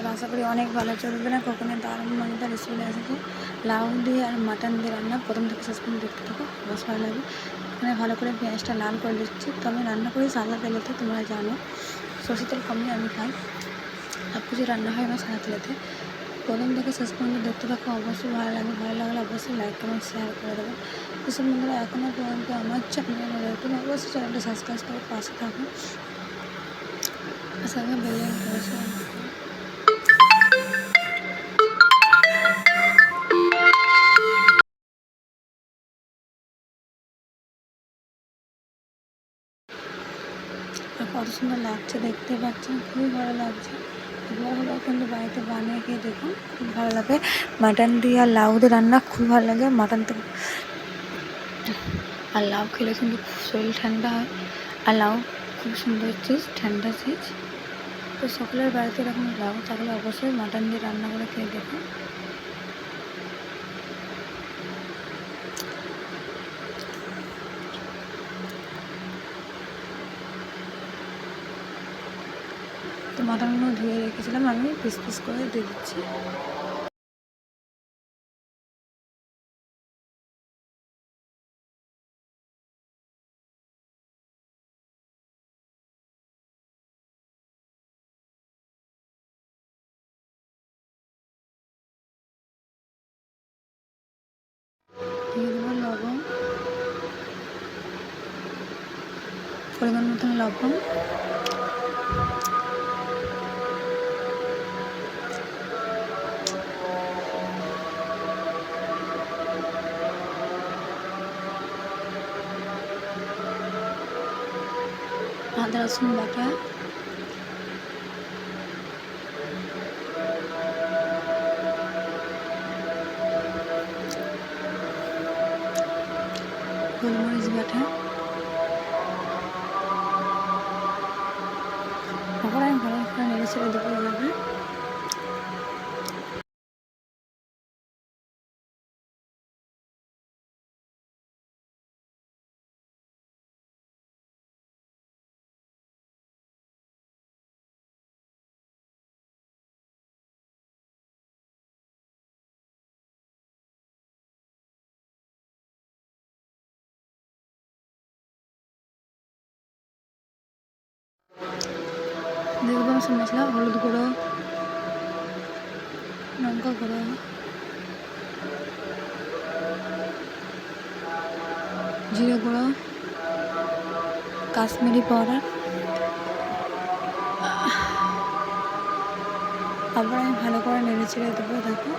বন্ধুরা, আশা করি অনেক ভালো চলবে না। কখনো দারুণ মজাদার রেসিপি এসেছে লাউ দিয়ে আর মাটন দিয়ে রান্না। প্রথম থেকে শেষ পর্যন্ত দেখতে থাকো, বেশ ভালো লাগে। এখানে ভালো করে পেঁয়াজটা লাল করে দিচ্ছি। তো আমি রান্না করি সাদা তেলেতে, তোমরা জানো সরষের তেল কমিয়ে আমি খাই। সব কিছু রান্না হয় আমার সাদা তেলেতে। প্রথম থেকে শেষ পর্যন্ত দেখতে থাকো, অবশ্যই ভালো লাগে। ভালো লাগলে অবশ্যই লাইক কমেন্ট শেয়ার করে দেবো। যেসব বন্ধুরা এখনও পর্যন্ত আমার চ্যানেলে নতুন, অবশ্যই চ্যানেলটা সাবস্ক্রাইব করে পাশে থাকো। সঙ্গে বেল করেছে কত সুন্দর লাগছে, দেখতে পাচ্ছেন, খুবই ভালো লাগছে। একবার হলেও কিন্তু বাড়িতে বানিয়ে গিয়ে দেখুন, খুব ভালো লাগে। মাটন দিয়ে আর লাউ দিয়ে রান্না খুব ভালো লাগে। মাটন থেকে আর লাউ খেলে কিন্তু শরীর ঠান্ডা হয়। আর লাউ খুব সুন্দর চিজ, ঠান্ডা চিজ। তো সকলের বাড়িতে এরকম লাউ থাকলে অবশ্যই মাটন দিয়ে রান্না করে খেয়ে দেখুন। তো মাটনগুলো ধুয়ে রেখেছিলাম, আমি পিস পিস করে দিয়ে দিচ্ছি। দিয়ে দেবো লবণ, পরিমাণ মতন লবণ, আদা রসুন বাটা, গোলমরিচ বাটা। তারপরে আমি ভালো করে নেড়ে ছেড়ে দেবো এভাবে। দিয়ে দেবো সব মশলা, হলুদ গুঁড়ো, লঙ্কা গুঁড়ো, জিরে গুঁড়ো, কাশ্মীরি পাউডার। আবার আমি ভালো করে নেড়ে ছেড়ে দেবো। দেখো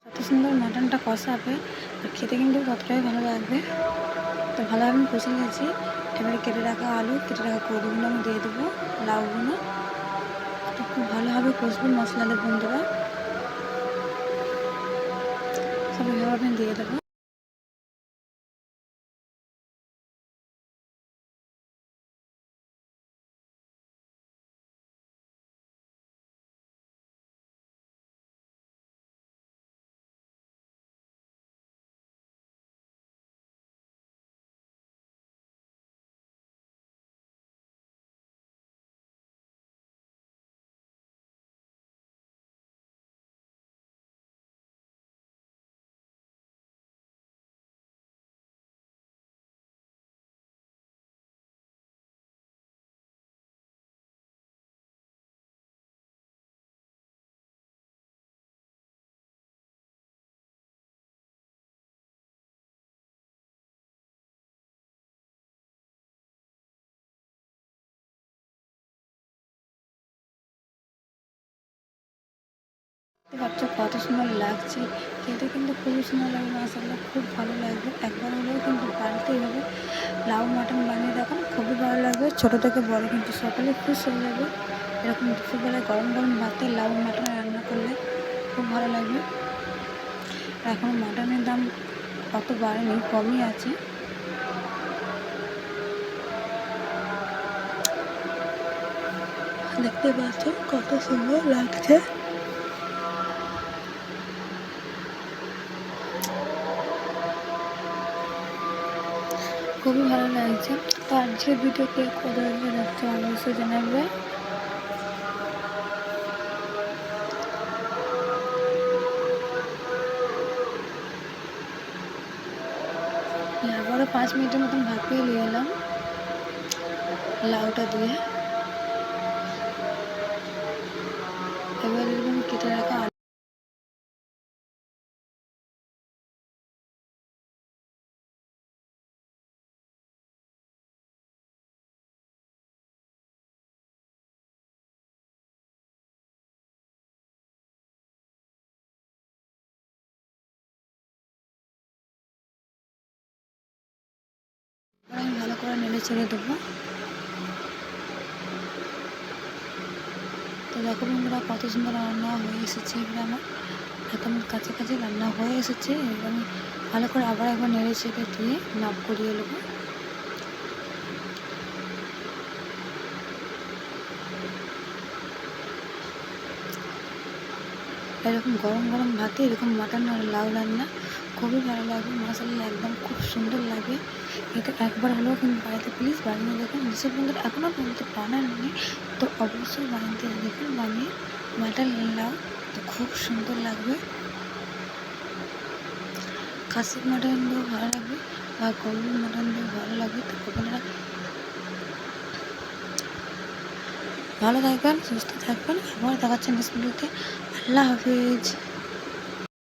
এত সুন্দর মাটনটা কষা হবে আর খেতে কিন্তু ততটাই ভালো লাগবে। তো ভালোভাবে আমি কষে নিয়েছি। এবারে কেটে রাখা আলু, কেটে রাখা কদুগুলো আমি দিয়ে দেবো, লাউগুলো। তো খুব ভালোভাবে কষবো মশলা দিয়ে বন্ধুরা। সব এভাবে আমি দিয়ে দেবো। দেখতে পাচ্ছ কত সুন্দর লাগছে, খেতে কিন্তু খুবই সুন্দর লাগবে, মাশাআল্লাহ খুব ভালো লাগবে। একবার হলেও কিন্তু বাড়িতে এইভাবে লাউ মাটন বানিয়ে দেখুন, খুবই ভালো লাগবে। ছোটো থেকে বড় কিন্তু সকালে খুশ হয়ে যাবে। এরকম দুপুরবেলায় গরম গরম ভাতে লাউ মাটন রান্না করলে খুব ভালো লাগবে। এখন মাটনের দাম অত বাড়েনি, কমই আছে। দেখতে পাচ্ছ কত সুন্দর লাগছে। খুবই ভালো লাগছে। তো আজকের ভিডিওতে কত লাগছে অবশ্যই জানাবে। আবারও 5 মিনিটের মতন ভাপিয়ে নিয়ে এলাম লাউটা দিয়ে। এবার এরকম কেটে রাখা আমি ভালো করে নেড়ে ছেড়ে দেবো। তো দেখো বন্ধুরা কত সুন্দর রান্না হয়ে এসেছে। এবার আমার একদম কাছাকাছি রান্না হয়ে এসেছে। এবার আমি ভালো করে আবার একবার নেড়ে ছেড়ে দিয়ে নাপ করিয়ে নেবো। এরকম গরম গরম ভাতে এরকম মাটন আর লাউ রান্না খুবই ভালো লাগবে, মাশাআল্লাহ একদম খুব সুন্দর লাগে। এটা একবার হলেও কিন্তু বাড়িতে প্লিজ বানিয়ে দেখুন। যেসব বন্ধুরা এখনও পর্যন্ত বানাননি তো অবশ্যই বানাতে দেখুন, বানিয়ে মাটন লাউ তো খুব সুন্দর লাগবে। খাসির মাটন দিয়েও ভালো লাগবে বা গরুর মাটন দিয়েও ভালো লাগবে। তো আপনারা ভালো থাকবেন, সুস্থ থাকবেন। আবার দেখাচ্ছেন নেক্সট ভিডিওতে। আল্লাহ হাফিজ।